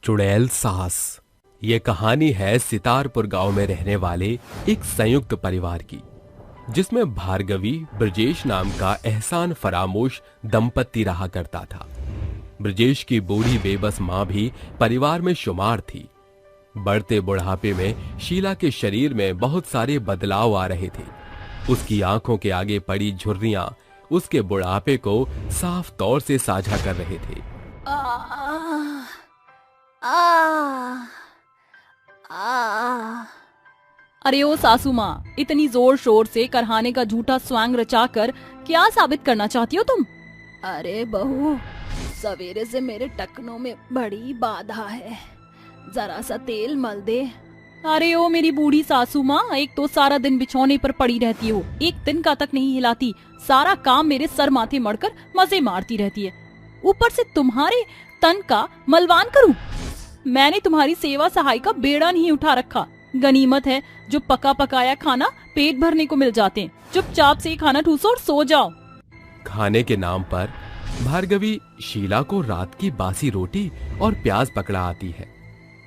चुड़ैल सास। ये कहानी है सितारपुर गांव में रहने वाले एक संयुक्त परिवार की, जिसमें भार्गवी ब्रजेश नाम का एहसान फरामोश दंपत्ति रहा करता था। ब्रजेश की बूढ़ी बेबस मां भी परिवार में शुमार थी। बढ़ते बुढ़ापे में शीला के शरीर में बहुत सारे बदलाव आ रहे थे। उसकी आंखों के आगे पड़ी झुर्रियां उसके बुढ़ापे को साफ तौर से साझा कर रहे थे। अरे ओ सासू माँ, इतनी जोर शोर से करहाने का झूठा स्वांग रचाकर क्या साबित करना चाहती हो तुम? अरे बहू, सवेरे से मेरे टखनों में बड़ी बाधा है, जरा सा तेल मल दे। अरे ओ मेरी बूढ़ी सासू माँ, एक तो सारा दिन बिछौने पर पड़ी रहती हो, एक दिन का तक नहीं हिलाती, सारा काम मेरे सर माथे मड़कर मजे मारती रहती है। ऊपर से तुम्हारे तन का मलवान करूं? मैंने तुम्हारी सेवा सहाय का बेड़ा नहीं उठा रखा। गनीमत है जो पका पकाया खाना पेट भरने को मिल जाते हैं। चुपचाप से खाना ठूसो और सो जाओ। खाने के नाम पर भार्गवी शीला को रात की बासी रोटी और प्याज पकड़ा आती है।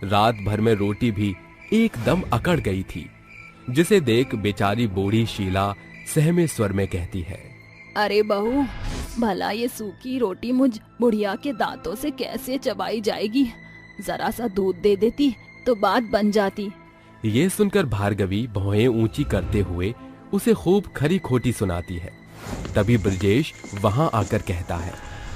रात भर में रोटी भी एकदम अकड़ गई थी, जिसे देख बेचारी बूढ़ी शीला सहमे स्वर में कहती है, अरे बहू, भला ये सूखी रोटी मुझ बुढ़िया के दांतों से कैसे चबाई जाएगी? जरा सा दूध दे देती तो बात बन जाती। ये सुनकर भार्गवी भौहें ऊंची करते हुए उसे खूब खरी खोटी सुनाती है। तभी ब्रजेश वहां आकर कहता है,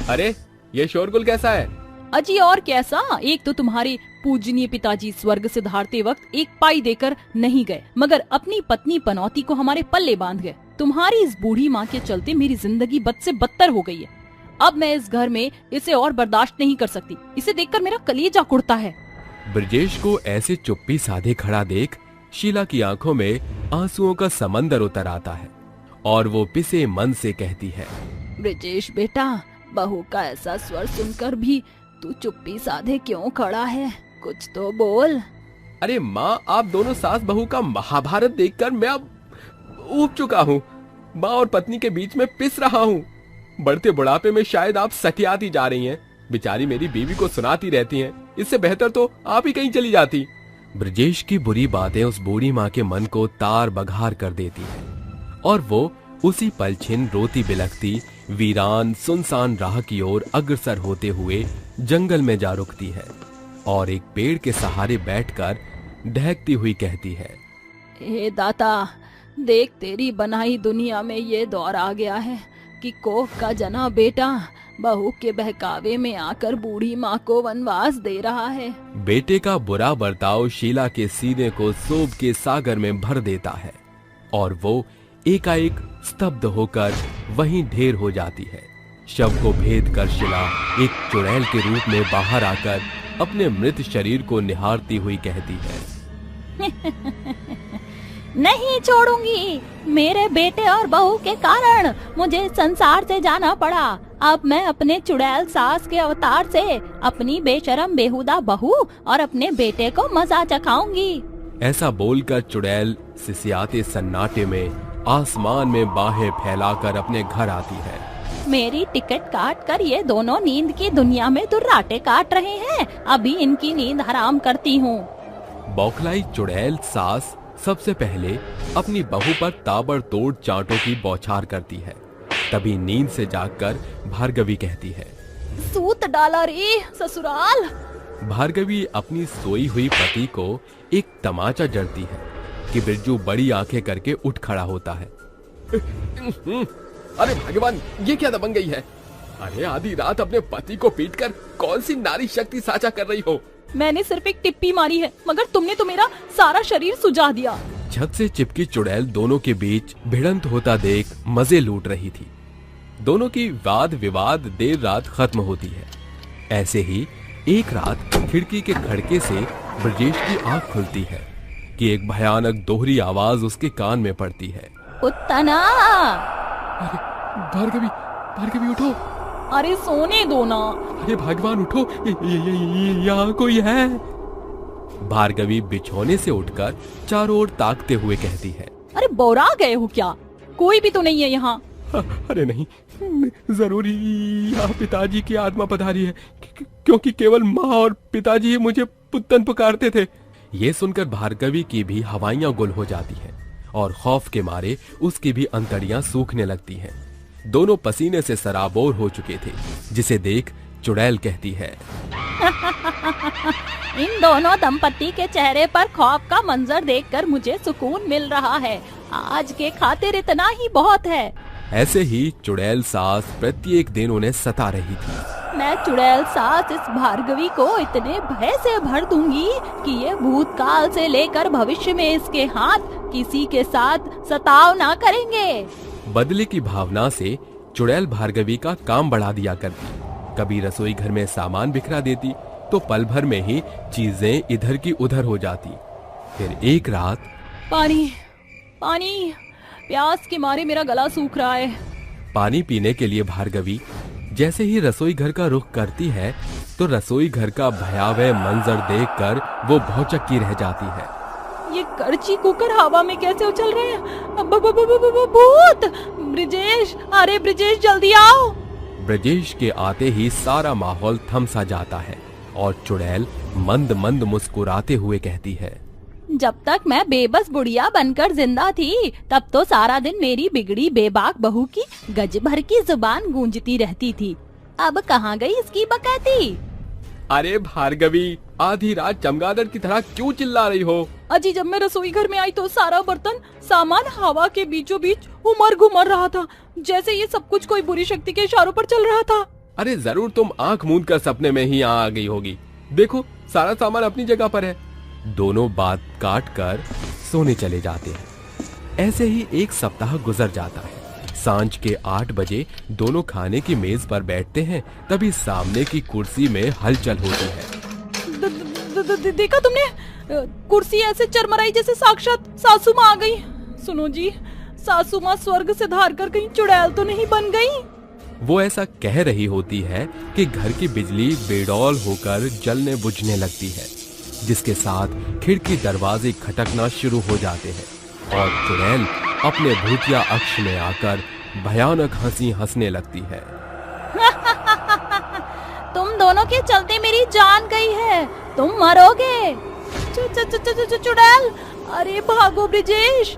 अरे ये शोरगुल कैसा है? अजी और कैसा, एक तो तुम्हारे पूजनीय पिताजी स्वर्ग से धारते वक्त एक पाई देकर नहीं गए, मगर अपनी पत्नी पनौती को हमारे पल्ले बांध गए। तुम्हारी इस बूढ़ी माँ के चलते मेरी जिंदगी बद से बदतर हो गई है। अब मैं इस घर में इसे और बर्दाश्त नहीं कर सकती। इसे देखकर मेरा कलेजा कुड़ता है। ब्रजेश को ऐसे चुप्पी साधे खड़ा देख शीला की आंखों में आंसुओं का समंदर उतर आता है और वो पिसे मन से कहती है, ब्रजेश बेटा, बहू का ऐसा स्वर सुनकर भी तू चुप्पी साधे क्यों खड़ा है? कुछ तो बोल। अरे माँ, आप दोनों सास बहू का महाभारत देखकर मैं अब ऊब चुका हूँ। माँ और पत्नी के बीच में पिस रहा हूँ। बढ़ते बुढ़ापे में शायद आप सटियाती जा रही हैं। बेचारी मेरी बीवी को सुनाती रहती हैं। इससे बेहतर तो आप ही कहीं चली जाती। ब्रजेश की बुरी बातें उस बूढ़ी माँ के मन को तार बघार कर देती है और वो उसी पल छिन रोती बिलखती वीरान सुनसान राह की ओर अग्रसर होते हुए जंगल में जा रुकती है और एक पेड़ के सहारे बैठकर दहकती हुई कहती है, हे दाता, देख तेरी बनाई दुनिया में ये दौर आ गया है कि कोख का जना बेटा बहू के बहकावे में आकर बूढ़ी माँ को वनवास दे रहा है। बेटे का बुरा बर्ताव शीला के सीने को सोब के सागर में भर देता है और वो एकाएक स्तब्ध होकर वहीं ढेर हो जाती है। शव को भेद कर शीला एक चुड़ैल के रूप में बाहर आकर अपने मृत शरीर को निहारती हुई कहती है, नहीं छोड़ूंगी। मेरे बेटे और बहू के कारण मुझे संसार से जाना पड़ा। अब मैं अपने चुड़ैल सास के अवतार से अपनी बेशरम बेहुदा बहू और अपने बेटे को मजा चखाऊंगी। ऐसा बोलकर चुड़ैल सिसियाते सन्नाटे में आसमान में बाहें फैलाकर अपने घर आती है। मेरी टिकट काट कर ये दोनों नींद की दुनिया में दुर्राटे काट रहे हैं। अभी इनकी नींद हराम करती हूँ। बौखलाई चुड़ैल सास सबसे पहले अपनी बहू पर ताबड़तोड़ चांटों की बौछार करती है। तभी नींद से जागकर भार्गवी कहती है, सूत डाला रे ससुराल। भार्गवी अपनी सोई हुई पति को एक तमाचा जड़ती है कि बिरजू बड़ी आंखें करके उठ खड़ा होता है। अरे भगवान, ये क्या दबंग गई है? अरे आधी रात अपने पति को पीटकर कौन सी नारी शक्ति साझा कर रही हो? मैंने सिर्फ एक टिप्पी मारी है, मगर तुमने तो मेरा सारा शरीर सुझा दिया। छत से चिपकी चुड़ैल दोनों के बीच भिड़ंत होता देख मजे लूट रही थी। दोनों की वाद विवाद देर रात खत्म होती है। ऐसे ही एक रात खिड़की के खड़के से ब्रजेश की आंख खुलती है कि एक भयानक दोहरी आवाज उसके कान में पड़ती है, उत्तना। अरे भार्गवी, भार्गवी उठो। अरे सोने दो ना। अरे भगवान उठो, यहाँ कोई है। भार्गवी बिछौने से उठकर चारों ओर ताकते हुए कहती है, अरे बौरा गए हो क्या? कोई भी तो नहीं है यहाँ। अरे नहीं, जरूर यहाँ पिताजी की आत्मा पधारी है, क्योंकि केवल माँ और पिताजी ही मुझे पुत्तन पुकारते थे। ये सुनकर भार्गवी की भी हवाइयां गुल हो जाती हैं और खौफ के मारे उसकी भी अंतड़ियां सूखने लगती हैं। दोनों पसीने से सराबोर हो चुके थे, जिसे देख चुड़ैल कहती है इन दोनों दंपति के चेहरे पर खौफ का मंजर देखकर मुझे सुकून मिल रहा है। आज के खातिर इतना ही बहुत है। ऐसे ही चुड़ैल सास प्रत्येक दिन उन्हें सता रही थी। मैं चुड़ैल सास इस भार्गवी को इतने भय से भर दूंगी कि ये भूतकाल से लेकर भविष्य में इसके हाथ किसी के साथ सताव ना करेंगे। बदले की भावना से चुड़ैल भार्गवी का काम बढ़ा दिया करती। कभी रसोई घर में सामान बिखरा देती तो पल भर में ही चीजें इधर की उधर हो जाती। फिर एक रात, पानी पानी, प्यास के मारे मेरा गला सूख रहा है। पानी पीने के लिए भार्गवी जैसे ही रसोई घर का रुख करती है तो रसोई घर का भयावह मंजर देखकर वो भौचक्की रह जाती है। ये करची कुकर हवा में कैसे उछल रहे हैं? भूत! ब्रिजेश, अरे ब्रिजेश जल्दी आओ। ब्रजेश के आते ही सारा माहौल थम सा जाता है और चुड़ैल मंद मंद मुस्कुराते हुए कहती है, जब तक मैं बेबस बुढ़िया बनकर जिंदा थी तब तो सारा दिन मेरी बिगड़ी बेबाक बहू की गज भर की जुबान गूंजती रहती थी। अब कहाँ गई इसकी बकैती? अरे भार्गवी, आधी रात चमगादड़ की तरह क्यों चिल्ला रही हो? अजी, जब मैं रसोई घर में आई तो सारा बर्तन सामान हवा के बीचों बीच उमड़ घुमड़ रहा था, जैसे ये सब कुछ कोई बुरी शक्ति के इशारों पर चल रहा था। अरे जरूर तुम आंख मूंद कर सपने में ही यहाँ आ गई होगी। देखो, सारा सामान अपनी जगह पर है। दोनों बात काट कर सोने चले जाते हैं। ऐसे ही एक सप्ताह गुजर जाता है। सांझ के 8 बजे दोनों खाने की मेज पर बैठते हैं, तभी सामने की कुर्सी में हलचल होती है। देखा तुमने? कुर्सी ऐसे चरमराई जैसे साक्षात सासू माँ आ गई। सुनो जी, सासू माँ स्वर्ग से धार कर कहीं चुड़ैल तो नहीं बन गई? वो ऐसा कह रही होती है कि घर की बिजली बेडौल होकर जलने बुझने लगती है, जिसके साथ खिड़की दरवाजे खटकना शुरू हो जाते हैं और चुड़ैल अपने भूतिया अक्ष में आकर भयानक हंसी हंसने लगती है। तुम दोनों के चलते मेरी जान गई है, तुम मरोगे। चुड़ैल, अरे भागो ब्रिजेश।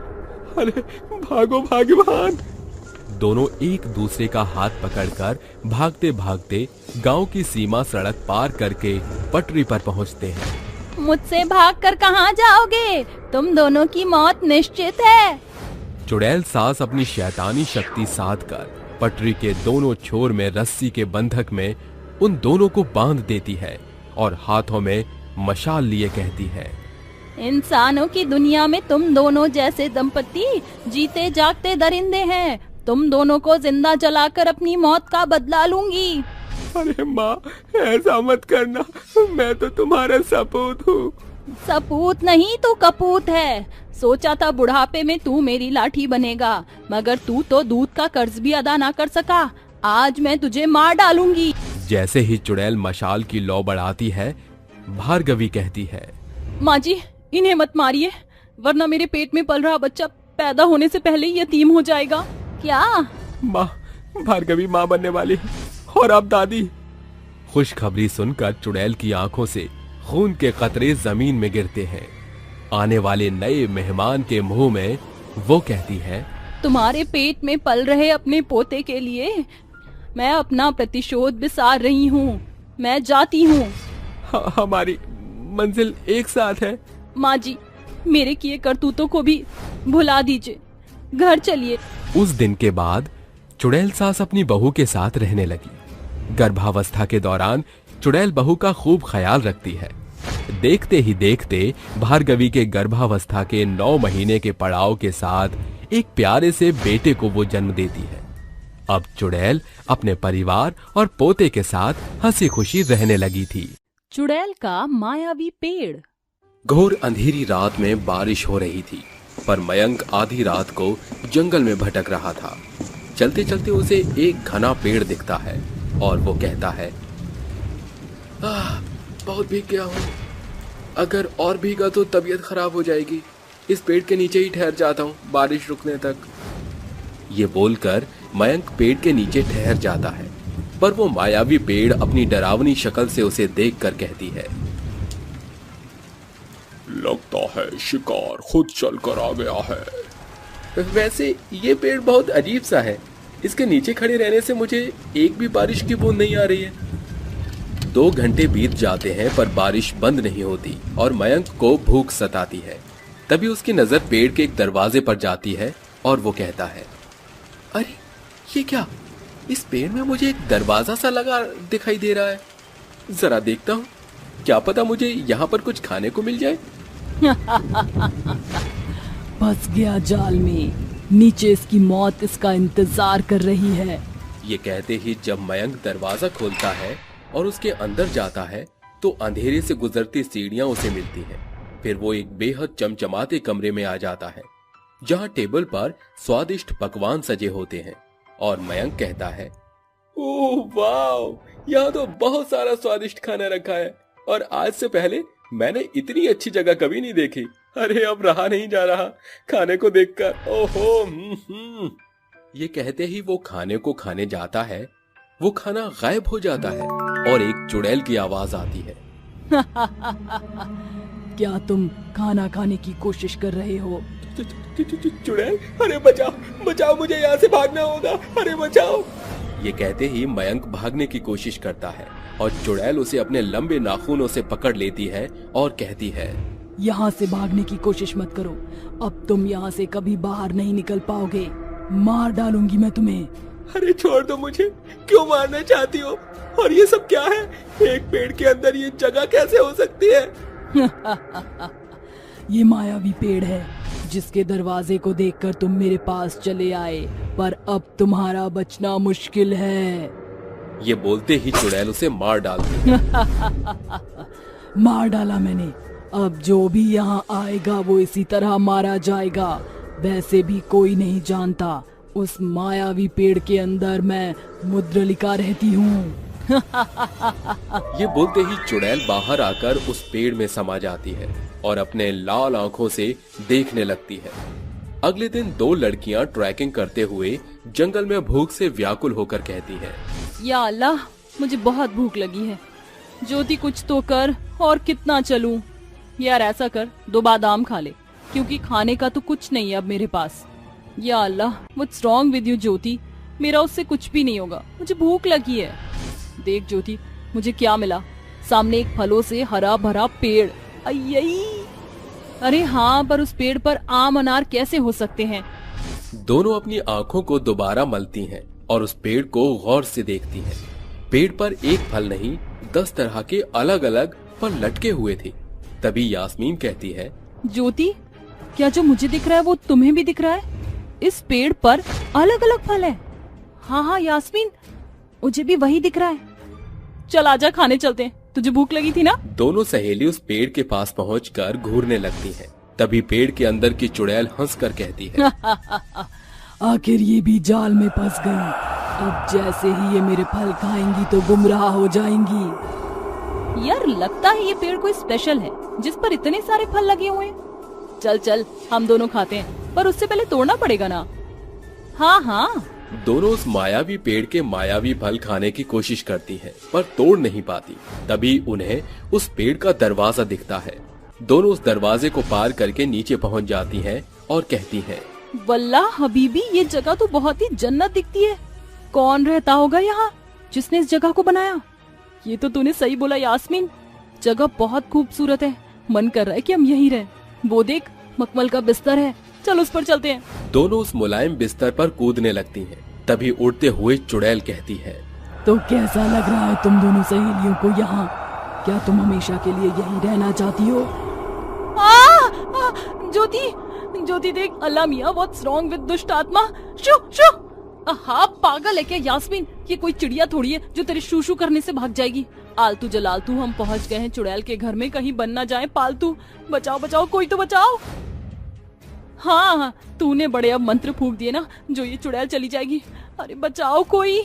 अरे भागो भाग्यवान। दोनों एक दूसरे का हाथ पकड़कर भागते भागते गांव की सीमा सड़क पार करके पटरी पर पहुंचते हैं। मुझसे भागकर कहाँ जाओगे? तुम दोनों की मौत निश्चित है। चुड़ैल सास अपनी शैतानी शक्ति साध कर पटरी के दोनों छोर में रस्सी के बंधक में उन दोनों को बांध देती है और हाथों में मशाल लिए कहती है, इंसानों की दुनिया में तुम दोनों जैसे दंपति जीते जागते दरिंदे हैं। तुम दोनों को जिंदा जलाकर अपनी मौत का बदला लूंगी। अरे माँ, ऐसा मत करना, मैं तो तुम्हारा सपूत हूँ। सपूत नहीं, तू कपूत है। सोचा था बुढ़ापे में तू मेरी लाठी बनेगा, मगर तू तो दूध का कर्ज भी अदा ना कर सका। आज मैं तुझे मार डालूंगी। जैसे ही चुड़ैल मशाल की लौ बढ़ाती है, भार्गवी कहती है, माँ जी, इन्हें मत मारिए, वरना मेरे पेट में पल रहा बच्चा पैदा होने से पहले ही यतीम हो जाएगा। क्या? माँ, भार्गवी माँ बनने वाली है और अब दादी। खुशखबरी सुनकर चुड़ैल की आंखों से खून के कतरे जमीन में गिरते हैं। आने वाले नए मेहमान के मुंह में वो कहती है, तुम्हारे पेट में पल रहे अपने पोते के लिए मैं अपना प्रतिशोध बिसार रही हूँ। मैं जाती हूँ। हमारी मंजिल एक साथ है। माँ जी, मेरे किए करतूतों को भी भुला दीजिए, घर चलिए। उस दिन के बाद चुड़ैल सास अपनी बहू के साथ रहने लगी। गर्भावस्था के दौरान चुड़ैल बहू का खूब ख्याल रखती है। देखते ही देखते भार्गवी के गर्भावस्था के 9 महीने के पड़ाव के साथ एक प्यारे से बेटे को वो जन्म देती है। अब चुड़ैल अपने परिवार और पोते के साथ हंसी खुशी रहने लगी थी। चुड़ैल का मायावी पेड़। घोर अंधेरी रात में बारिश हो रही थी, पर मयंक आधी रात को जंगल में भटक रहा था। चलते चलते उसे एक घना पेड़ दिखता है और वो कहता है, बहुत भीग गया हूँ, अगर और भीगा तो तबीयत खराब हो जाएगी। इस पेड़ के नीचे ही ठहर जाता हूँ बारिश रुकने तक। ये बोलकर मयंक पेड़ के नीचे ठहर जाता है, पर वो मायावी पेड़ अपनी डरावनी शक्ल से उसे देखकर कहती है, लगता है शिकार खुद चलकर आ गया है। वैसे ये पेड़ बहुत अजीब सा है, इसके नीचे खड़े रहने से मुझे एक भी बारिश की बूंद नहीं आ रही है। 2 घंटे बीत जाते हैं पर बारिश बंद नहीं होती और मयंक को भूख सताती है। तभी उसकी नजर पेड़ के एक दरवाजे पर जाती है और वो कहता है, अरे ये क्या, इस पेड़ में मुझे एक दरवाजा सा लगा दिखाई दे रहा है। जरा देखता हूँ, क्या पता मुझे यहाँ पर कुछ खाने को मिल जाए। फंस गया जाल में, नीचे इसकी मौत इसका इंतजार कर रही है। ये कहते ही जब मयंक दरवाजा खोलता है और उसके अंदर जाता है तो अंधेरे से गुजरती सीढ़ियां उसे मिलती हैं। फिर वो एक बेहद चमचमाते कमरे में आ जाता है जहां टेबल पर स्वादिष्ट पकवान सजे होते हैं और मयंक कहता है, ओह वाह, यहाँ तो बहुत सारा स्वादिष्ट खाना रखा है और आज से पहले मैंने इतनी अच्छी जगह कभी नहीं देखी। अरे अब रहा नहीं जा रहा खाने को देखकर। ओहो। ये कहते ही वो खाने को खाने जाता है। वो खाना गायब हो जाता है और एक चुड़ैल की आवाज आती है। क्या तुम खाना खाने की कोशिश कर रहे हो? चुड़ैल, अरे बचाओ बचाओ, मुझे यहाँ से भागना होगा, अरे बचाओ। ये कहते ही मयंक भागने की कोशिश करता है और चुड़ैल उसे अपने लंबे नाखूनों से पकड़ लेती है और कहती है, यहाँ से भागने की कोशिश मत करो, अब तुम यहाँ से कभी बाहर नहीं निकल पाओगे, मार डालूंगी मैं तुम्हें। अरे छोड़ दो मुझे, क्यों मारना चाहती हो? और ये सब क्या है? एक पेड़ के अंदर ये जगह कैसे हो सकती है? ये मायावी पेड़ है जिसके दरवाजे को देखकर तुम मेरे पास चले आए, पर अब तुम्हारा बचना मुश्किल है। ये बोलते ही चुड़ैल उसे मार डालती है। मार डाला मैंने, अब जो भी यहाँ आएगा वो इसी तरह मारा जाएगा। वैसे भी कोई नहीं जानता उस मायावी पेड़ के अंदर मैं मुद्रलिका रहती हूँ। ये बोलते ही चुड़ैल बाहर आकर उस पेड़ में समा जाती है और अपने लाल आंखों से देखने लगती है। अगले दिन 2 लड़कियां ट्रैकिंग करते हुए जंगल में भूख से व्याकुल होकर कहती हैं, या अल्लाह, मुझे बहुत भूख लगी है, ज्योति कुछ तो कर, और कितना चलूं? यार ऐसा कर, 2 बादाम खा ले, क्योंकि खाने का तो कुछ नहीं है अब मेरे पास। या अल्लाह, व्हाट्स रॉन्ग विद यू ज्योति, मेरा उससे कुछ भी नहीं होगा, मुझे भूख लगी है। देख ज्योति, मुझे क्या मिला, सामने एक फलों से हरा भरा पेड़। अय्यई! अरे हाँ, पर उस पेड़ पर आम अनार कैसे हो सकते हैं? दोनों अपनी आंखों को दोबारा मलती हैं और उस पेड़ को गौर से देखती हैं। पेड़ पर एक फल नहीं 10 तरह के अलग अलग फल लटके हुए थे। तभी यास्मीन कहती है, ज्योति, क्या जो मुझे दिख रहा है वो तुम्हें भी दिख रहा है? इस पेड़ पर अलग अलग फल है। हाँ हाँ यास्मीन, मुझे भी वही दिख रहा है। चल आजा, खाने चलते हैं, तुझे भूख लगी थी ना? दोनों सहेली उस पेड़ के पास पहुंचकर घूरने लगती हैं। तभी पेड़ के अंदर की चुड़ैल हंसकर कहती है, आखिर ये भी जाल में फंस गई, अब जैसे ही ये मेरे फल खाएंगी तो गुमराह हो जाएंगी। यार लगता है ये पेड़ कोई स्पेशल है जिस पर इतने सारे फल लगे हुए हैं। चल चल, हम दोनों खाते हैं, पर उससे पहले तोड़ना पड़ेगा ना? हाँ हाँ। दोनों उस मायावी पेड़ के मायावी फल खाने की कोशिश करती हैं, पर तोड़ नहीं पाती। तभी उन्हें उस पेड़ का दरवाजा दिखता है। दोनों उस दरवाजे को पार करके नीचे पहुंच जाती हैं और कहती हैं, वल्लाह हबीबी, ये जगह तो बहुत ही जन्नत दिखती है। कौन रहता होगा यहाँ जिसने इस जगह को बनाया? ये तो तूने सही बोला यास्मीन, जगह बहुत खूबसूरत है, मन कर रहा है कि हम यहीं रहें। वो देख, मखमल का बिस्तर है, चल उस पर चलते हैं। दोनों उस मुलायम बिस्तर पर कूदने लगती हैं। तभी उड़ते हुए चुड़ैल कहती है, तो कैसा लग रहा है तुम दोनों सहेलियों को यहाँ? क्या तुम हमेशा के लिए यहीं रहना चाहती हो? ज्योति, ज्योति देख, अल्लाह मियाँ, व्हाट्स रॉन्ग विद दुष्ट आत्मा? शू शू। हाँ पागल है क्या यास्मीन? ये कोई चिड़िया थोड़ी है जो तेरे शू शू करने से भाग जाएगी। आलतू जलालतू, हम पहुँच गए हैं चुड़ैल के घर में, कहीं बन ना जाए पालतू। बचाओ बचाओ, कोई तो बचाओ। हाँ, तूने बड़े अब मंत्र फूंक दिए ना, जो ये चुड़ैल चली जाएगी। अरे बचाओ कोई।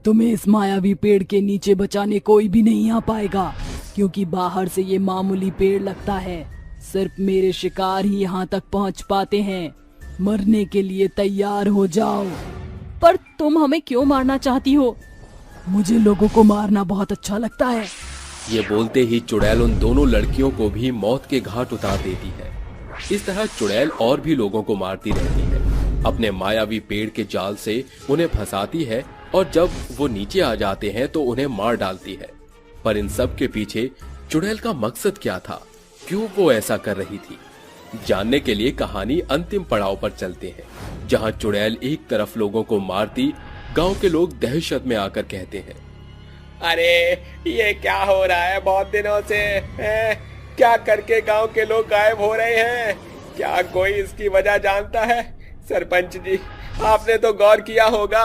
तुम्हें इस मायावी पेड़ के नीचे बचाने कोई भी नहीं आ पाएगा, क्योंकि बाहर से ये मामूली पेड़ लगता है। सिर्फ मेरे शिकार ही यहाँ तक पहुँच पाते हैं। मरने के लिए तैयार हो जाओ। पर तुम हमें क्यों मारना चाहती हो? मुझे लोगों को मारना बहुत अच्छा लगता है। ये बोलते ही चुड़ैल उन दोनों लड़कियों को भी मौत के घाट उतार देती है। इस तरह चुड़ैल और भी लोगों को मारती रहती है, अपने मायावी पेड़ के जाल से उन्हें फंसाती है और जब वो नीचे आ जाते हैं तो उन्हें मार डालती है। पर इन सब के पीछे चुड़ैल का मकसद क्या था, क्यों वो ऐसा कर रही थी? जानने के लिए कहानी अंतिम पड़ाव पर चलते हैं, जहां चुड़ैल एक तरफ लोगों को मारती, गांव के लोग दहशत में आकर कहते हैं, अरे ये क्या हो रहा है बहुत दिनों से? क्या करके गांव के लोग गायब हो रहे हैं? क्या कोई इसकी वजह जानता है? सरपंच जी, आपने तो गौर किया होगा।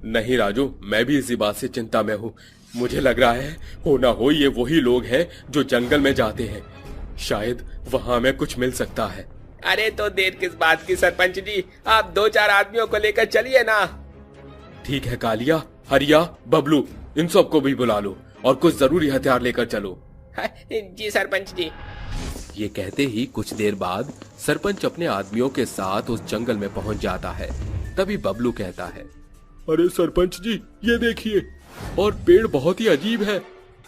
नहीं राजू, मैं भी इसी बात से चिंता में हूँ। मुझे लग रहा है हो ना हो ये वही लोग हैं जो जंगल में जाते हैं। शायद वहाँ हमें कुछ मिल सकता है। अरे तो देर किस बात की सरपंच जी, आप 2-4 आदमियों को लेकर चलिए ना। ठीक है कालिया, हरिया, बबलू, इन सबको भी बुला लो और कुछ जरूरी हथियार लेकर चलो। जी सरपंच जी। ये कहते ही कुछ देर बाद सरपंच अपने आदमियों के साथ उस जंगल में पहुंच जाता है। तभी बबलू कहता है, अरे सरपंच जी, ये देखिए, और पेड़ बहुत ही अजीब है,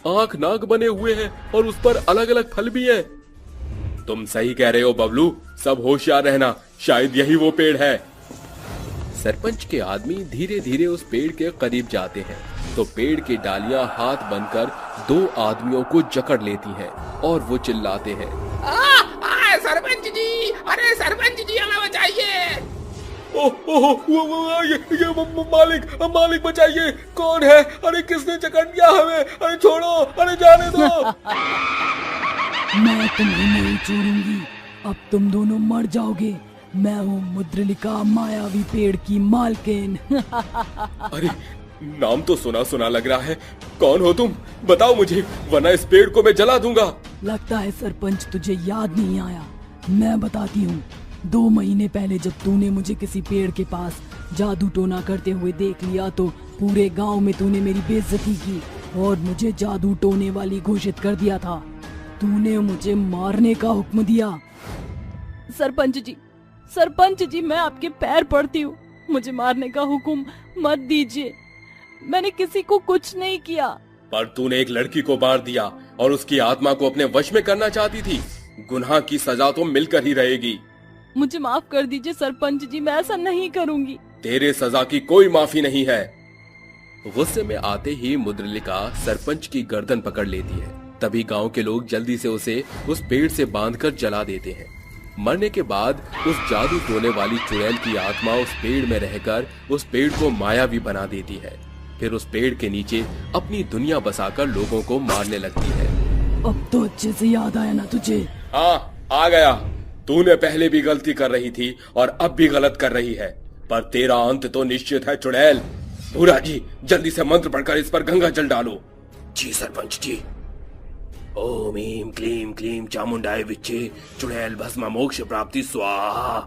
आंख नाक बने हुए हैं और उस पर अलग अलग फल भी हैं। तुम सही कह रहे हो बबलू, सब होशियार रहना, शायद यही वो पेड़ है। सरपंच के आदमी धीरे धीरे उस पेड़ के करीब जाते हैं तो पेड़ की डालियां हाथ बनकर 2 आदमियों को जकड़ लेती हैं और वो चिल्लाते हैं, सरपंच जी, अरे सरपंच जी हमें बचाइए। ये मालिक बचाइए, कौन है? अरे किसने जकड़ लिया हमें? अरे छोड़ो, अरे जाने दो। मैं तुम्हें नहीं छोड़ूंगी, अब तुम दोनों मर जाओगे। मैं हूँ मुद्रलिका, मायावी पेड़ की मालकिन। अरे नाम तो सुना सुना लग रहा है, कौन हो तुम? बताओ मुझे, वरना इस पेड़ को मैं जला दूंगा। लगता है सरपंच तुझे याद नहीं आया, मैं बताती हूँ। 2 महीने पहले जब तूने मुझे किसी पेड़ के पास जादू टोना करते हुए देख लिया तो पूरे गांव में तूने मेरी बेइज्जती की और मुझे जादू टोने वाली घोषित कर दिया था। तूने मुझे मारने का हुक्म दिया। सरपंच जी, मैं आपके पैर पड़ती हूँ, मुझे मारने का हुक्म मत दीजिए। मैंने किसी को कुछ नहीं किया। पर तूने एक लड़की को मार दिया और उसकी आत्मा को अपने वश में करना चाहती थी। गुनाह की सजा तो मिलकर ही रहेगी। मुझे माफ कर दीजिए सरपंच जी, मैं ऐसा नहीं करूंगी। तेरे सजा की कोई माफी नहीं है। गुस्से में आते ही मुद्रलिका सरपंच की गर्दन पकड़ लेती है। तभी गांव के लोग जल्दी से उसे उस पेड़ से बांधकर जला देते हैं। मरने के बाद उस जादू टोने वाली चुड़ैल की आत्मा उस पेड़ में रहकर उस पेड़ को मायावी बना देती है। फिर उस पेड़ के नीचे अपनी दुनिया बसाकर लोगों को मारने लगती है। अब तो अच्छे से याद आया ना तुझे? हाँ, आ गया। तूने पहले भी गलती कर रही थी और अब भी गलत कर रही है, पर तेरा अंत तो निश्चित है चुड़ैल। भूरा जी, जल्दी से मंत्र पढ़कर इस पर गंगा जल डालो। जी सरपंच जी। ओम ह्रीं क्लीं क्लीं चामुंडाय विच्चे चुड़ैल भस्म मोक्ष प्राप्ति स्वाहा।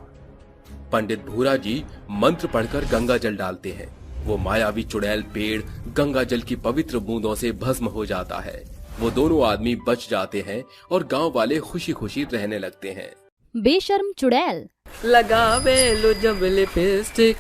पंडित भूरा जी मंत्र पढ़कर गंगा जल डालते हैं। वो मायावी चुड़ैल पेड़ गंगा जल की पवित्र बूंदों से भस्म हो जाता है। वो दोनों आदमी बच जाते हैं और गांव वाले खुशी खुशी रहने लगते हैं। बेशर्म चुड़ैल। लगावे लो जब लिपस्टिक,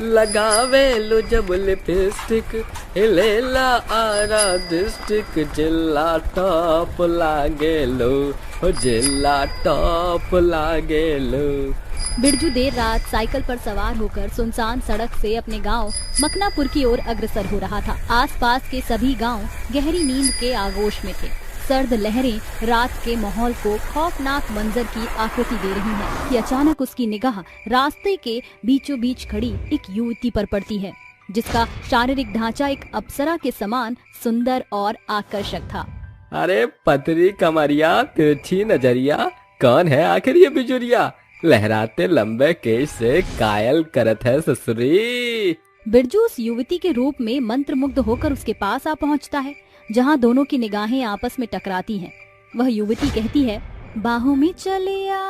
लगावे लो जब लिपस्टिक, हिलेला आरा डिस्ट्रिक्ट, जिला टॉप लागे लो, जिला टॉप लागे लो। बिरजू देर रात साइकिल पर सवार होकर सुनसान सड़क से अपने गांव मखनापुर की ओर अग्रसर हो रहा था। आसपास के सभी गांव गहरी नींद के आगोश में थे। सर्द लहरें रात के माहौल को खौफनाक मंजर की आकृति दे रही हैं कि अचानक उसकी निगाह रास्ते के बीचों बीच खड़ी एक युवती पर पड़ती है, जिसका शारीरिक ढांचा एक अप्सरा के समान सुंदर और आकर्षक था। अरे पतरी कमरिया, तिरछी नजरिया, कौन है आखिर ये बिजुरिया? लहराते लंबे केश से कायल करत है ससुरी। बिरजू उस युवती के रूप में मंत्रमुग्ध होकर उसके पास आ पहुंचता है, जहां दोनों की निगाहें आपस में टकराती हैं। वह युवती कहती है, बाहों में चलिया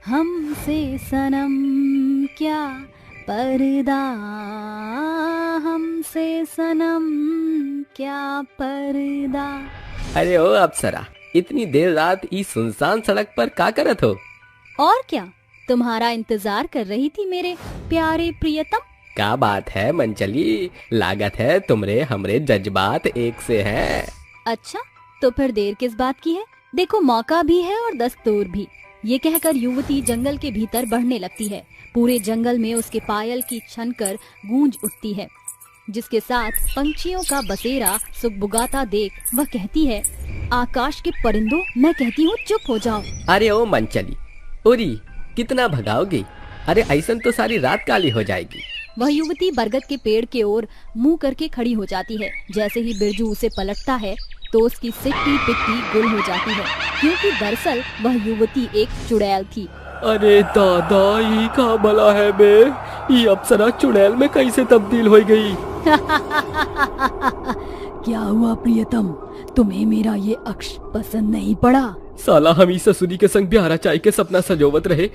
हमसे सनम क्या पर्दा, हमसे सनम क्या पर्दा। अरे ओ अप्सरा, इतनी देर रात इस सुनसान सड़क पर का करत हो? और क्या, तुम्हारा इंतजार कर रही थी मेरे प्यारे प्रियतम। क्या बात है मंचली, लागत है तुमरे हमरे जज्बात एक से हैं। अच्छा, तो फिर देर किस बात की है? देखो, मौका भी है और दस्तूर भी। ये कहकर युवती जंगल के भीतर बढ़ने लगती है। पूरे जंगल में उसके पायल की छनकर गूंज उठती है, जिसके साथ पंछियों का बसेरा सुगबुगाता देख वह कहती है, आकाश के परिंदों, मैं कहती हूँ चुप हो जाओ। अरे ओ मंचली, उरी कितना भगाओगी? अरे ऐसन तो सारी रात काली हो जाएगी। वह युवती बरगद के पेड़ के ओर मुंह करके खड़ी हो जाती है। जैसे ही बिरजू उसे पलटता है तो उसकी सिट्टी पिट्टी गुल हो जाती है, क्योंकि दरअसल वह युवती एक चुड़ैल थी। अरे दादा, ये का भला है बे, ये अप्सरा चुड़ैल में कैसे तब्दील हो गई? क्या हुआ प्रियतम, तुम्हें मेरा ये अक्ष पसंद नहीं पड़ा? साला हम ही ससुरी के संग ब्याहरा चाय के सपना सजोवत रहे।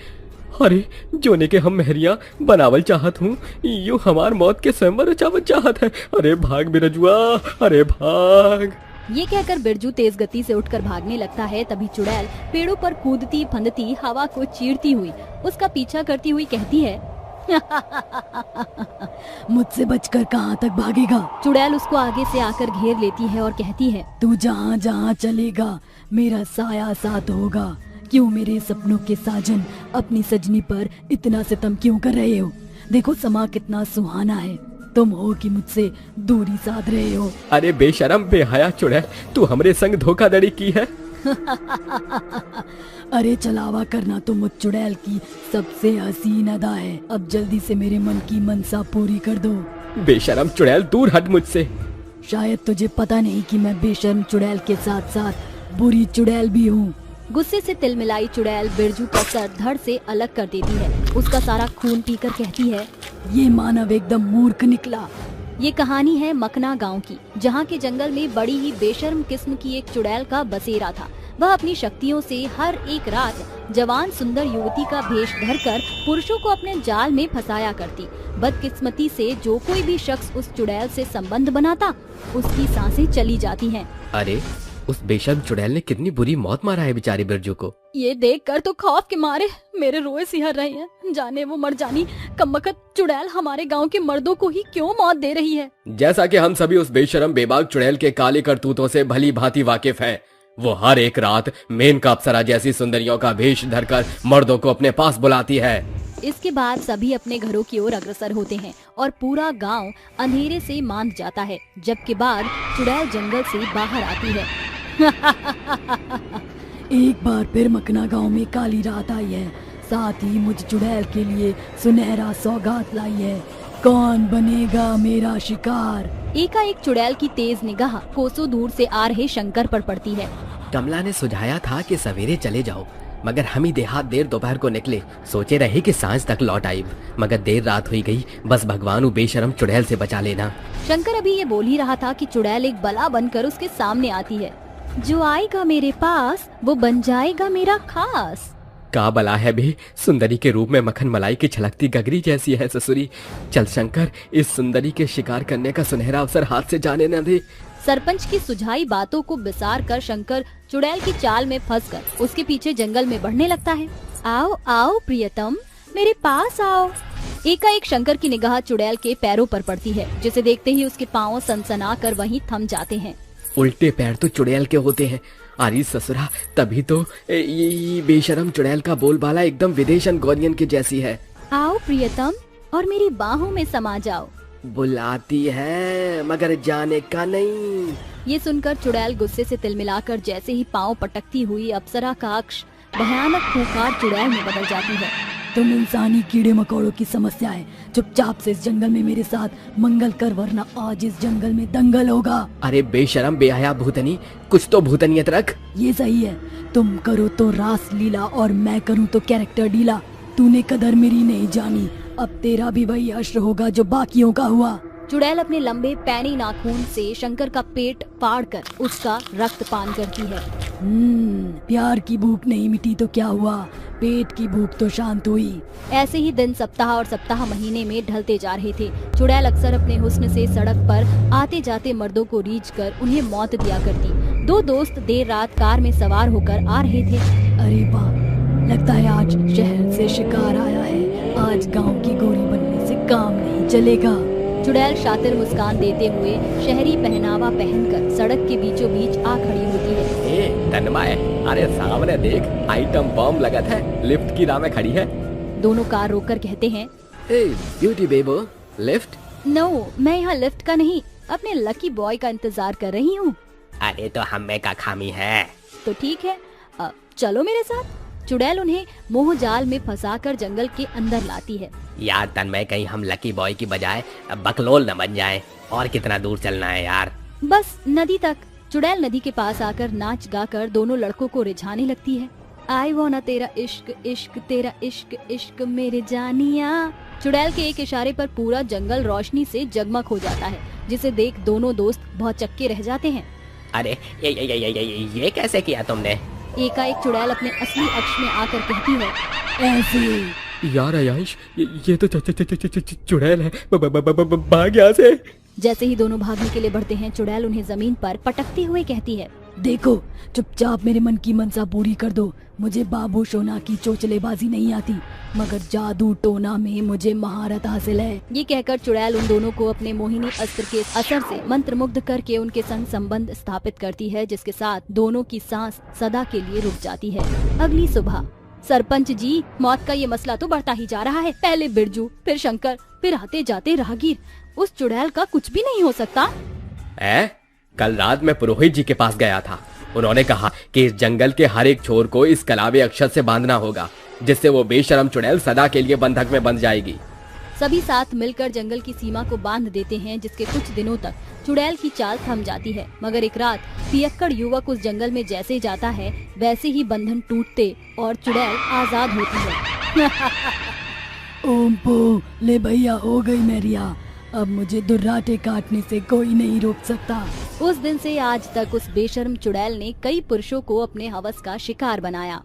अरे जोने के हम मेहरिया बनावल चाहत हूँ, यूं हमार मौत के स्वयंवर रचावत चाहत है। अरे भाग बिरजुआ, अरे भाग। ये कहकर बिरजू तेज गति से उठकर भागने लगता है। तभी चुड़ैल पेड़ों पर कूदती फंदती हवा को चीरती हुई उसका पीछा करती हुई कहती है, मुझसे बचकर कहाँ तक भागेगा? चुड़ैल उसको आगे से आकर घेर लेती है और कहती है, तू जहाँ जहाँ चलेगा मेरा साया साथ होगा। क्यों मेरे सपनों के साजन अपनी सजनी पर इतना सितम क्यों कर रहे हो? देखो समा कितना सुहाना है, तुम हो कि मुझसे दूरी साध रहे हो। अरे बेशरम बेहया चुड़ैल, तू हमरे संग धोखाधड़ी की है। अरे चलावा करना तो मुझ चुड़ैल की सबसे हसीन अदा है। अब जल्दी से मेरे मन की मनसा पूरी कर दो। बेशरम चुड़ैल, दूर हट मुझसे। शायद तुझे पता नहीं कि मैं बेशर्म चुड़ैल के साथ साथ बुरी चुड़ैल भी हूँ। गुस्से से तिलमिलाई चुड़ैल बिरजू का सर धड़ से अलग कर देती है। उसका सारा खून पीकर कहती है, ये मानव एकदम मूर्ख निकला। ये कहानी है मकना गांव की, जहां के जंगल में बड़ी ही बेशर्म किस्म की एक चुड़ैल का बसेरा था। वह अपनी शक्तियों से हर एक रात जवान सुंदर युवती का भेष धरकर पुरुषों को अपने जाल में फंसाया करती। बदकिस्मती से जो कोई भी शख्स उस चुड़ैल से संबंध बनाता, उसकी सांसें चली जाती हैं। अरे उस बेशर्म चुड़ैल ने कितनी बुरी मौत मारा है बेचारी बिरजू को। ये देखकर तो खौफ के मारे मेरे रोए सिहर रहे हैं। जाने वो मर जानी कमबख्त चुड़ैल हमारे गांव के मर्दों को ही क्यों मौत दे रही है। जैसा कि हम सभी उस बेशरम बेबाक चुड़ैल के काले करतूतों से भली भांति वाकिफ हैं। वो हर एक रात मेनका अप्सरा जैसी सुंदरियों का भेष धरकर मर्दों को अपने पास बुलाती है। इसके बाद सभी अपने घरों की ओर अग्रसर होते हैं और पूरा गांव अंधेरे से मांद जाता है। जबकि बाद चुड़ैल जंगल से बाहर आती है। एक बार फिर मकना गांव में काली रात आई है, साथ ही मुझ चुड़ैल के लिए सुनहरा सौगात लाई है। कौन बनेगा मेरा शिकार? एकाएक चुड़ैल की तेज निगाह कोसों दूर से आ रहे शंकर पर पड़ती है। कमला ने सुझाया था कि सवेरे चले जाओ, मगर हम ही देहात देर दोपहर को निकले। सोचे रहे कि सांझ तक लौट आए, मगर देर रात हुई गई। बस भगवान बेशरम चुड़ैल से बचा लेना। शंकर अभी ये बोल ही रहा था कि चुड़ैल एक बला बनकर उसके सामने आती है। जो आएगा मेरे पास वो बन जाएगा मेरा खास। का बला है भी, सुंदरी के रूप में मक्खन मलाई की छलकती गगरी जैसी है ससुरी। चल शंकर, इस सुंदरी के शिकार करने का सुनहरा अवसर हाथ से जाने न दे। सरपंच की सुझाई बातों को बिसार कर शंकर चुड़ैल की चाल में फंसकर उसके पीछे जंगल में बढ़ने लगता है। आओ आओ प्रियतम, मेरे पास आओ। एकाएक शंकर की निगाह चुड़ैल के पैरों पर पड़ती है, जिसे देखते ही उसके पांव सनसना कर वहीं थम जाते हैं। उल्टे पैर तो चुड़ैल के होते हैं। अरे ससुरा, तभी तो ये बेशरम चुड़ैल का बोलबाला एकदम विदेशन गौरियन की जैसी है। आओ प्रियतम और मेरी बाहों में समा जाओ। बुलाती है मगर जाने का नहीं। ये सुनकर चुड़ैल गुस्से से तिलमिलाकर जैसे ही पांव पटकती हुई अप्सरा का अक्ष भयानक खूंखार चुड़ैल में बदल जाती है। तुम इंसानी कीड़े मकोड़ों की समस्या है। चुपचाप से इस जंगल में मेरे साथ मंगल कर, वरना आज इस जंगल में दंगल होगा। अरे बेशरम बेहया भूतनी, कुछ तो भूतनियत रख। ये सही है, तुम करो तो रास लीला और मैं करूँ तो कैरेक्टर डीला। तूने कदर मेरी नहीं जानी, अब तेरा भी वही हश्र होगा जो बाकियों का हुआ। चुड़ैल अपने लंबे पैनी नाखून से शंकर का पेट फाड़कर उसका रक्त पान करती है। प्यार की भूख नहीं मिटी तो क्या हुआ, पेट की भूख तो शांत हुई। ऐसे ही दिन सप्ताह और सप्ताह महीने में ढलते जा रहे थे। चुड़ैल अक्सर अपने हुस्न से सड़क पर आते जाते मर्दों को रीझ कर उन्हें मौत दिया करती। दो दोस्त देर रात कार में सवार होकर आ रहे थे। अरे वाह, लगता है आज शहर से शिकार आया है। आज गांव की गोरी बनने से काम नहीं चलेगा। चुड़ैल शातिर मुस्कान देते हुए शहरी पहनावा पहनकर सड़क के बीचों बीच आ खड़ी होती है। ए तन्मय, अरे सामने देख, आइटम बम लगत है, लिफ्ट की राह में खड़ी है। दोनों कार रोककर कहते हैं, ए ब्यूटी बेबो, लिफ्ट? नो, मैं यहाँ लिफ्ट का नहीं, अपने लकी बॉय का इंतजार कर रही हूँ। अरे तो हमें का खामी है। तो ठीक है, चलो मेरे साथ। चुड़ैल उन्हें मोह जाल में फंसाकर जंगल के अंदर लाती है। यार तन्मय, कहीं हम लकी बॉय की बजाय बकलोल न बन जाएं। और कितना दूर चलना है यार? बस नदी तक। चुड़ैल नदी के पास आकर नाच गाकर दोनों लड़कों को रिझाने लगती है। आई वाना तेरा इश्क इश्क तेरा इश्क इश्क मेरे जानिया। चुड़ैल के एक इशारे पर पूरा जंगल रोशनी से जगमग हो जाता है, जिसे देख दोनों दोस्त बहुत चक्के रह जाते हैं। अरे ये कैसे किया तुमने? एकाएक चुड़ैल अपने असली अक्ष में आकर कहती है, ऐसे। यार आयांश, ये तो चुड़ैल है, भाग यहाँ से। जैसे ही दोनों भागने के लिए बढ़ते हैं, चुड़ैल उन्हें जमीन पर पटकते हुए कहती है, देखो, चुपचाप मेरे मन की मनसा पूरी कर दो। मुझे बाबू सोना की चोचलेबाजी नहीं आती, मगर जादू टोना में मुझे महारत हासिल है। ये कहकर चुड़ैल उन दोनों को अपने मोहिनी अस्त्र के असर से मंत्रमुग्ध करके उनके संग संबंध स्थापित करती है, जिसके साथ दोनों की सांस सदा के लिए रुक जाती है। अगली सुबह, सरपंच जी, मौत का ये मसला तो बढ़ता ही जा रहा है। पहले बिरजू, फिर शंकर, फिर आते जाते राहगीर। उस चुड़ैल का कुछ भी नहीं हो सकता। कल रात मैं पुरोहित जी के पास गया था। उन्होंने कहा कि इस जंगल के हर एक छोर को इस कलावे अक्षत से बांधना होगा, जिससे वो बेशरम चुड़ैल सदा के लिए बंधक में बंध जाएगी। सभी साथ मिलकर जंगल की सीमा को बांध देते हैं, जिसके कुछ दिनों तक चुड़ैल की चाल थम जाती है। मगर एक रात पियक्कड़ युवक उस जंगल में जैसे जाता है, वैसे ही बंधन टूटते और चुड़ैल आजाद होती है। ओम पो, ले भैया, हो गई मेरिया। अब मुझे दुर्राटे काटने से कोई नहीं रोक सकता। उस दिन से आज तक उस बेशर्म चुड़ैल ने कई पुरुषों को अपने हवस का शिकार बनाया।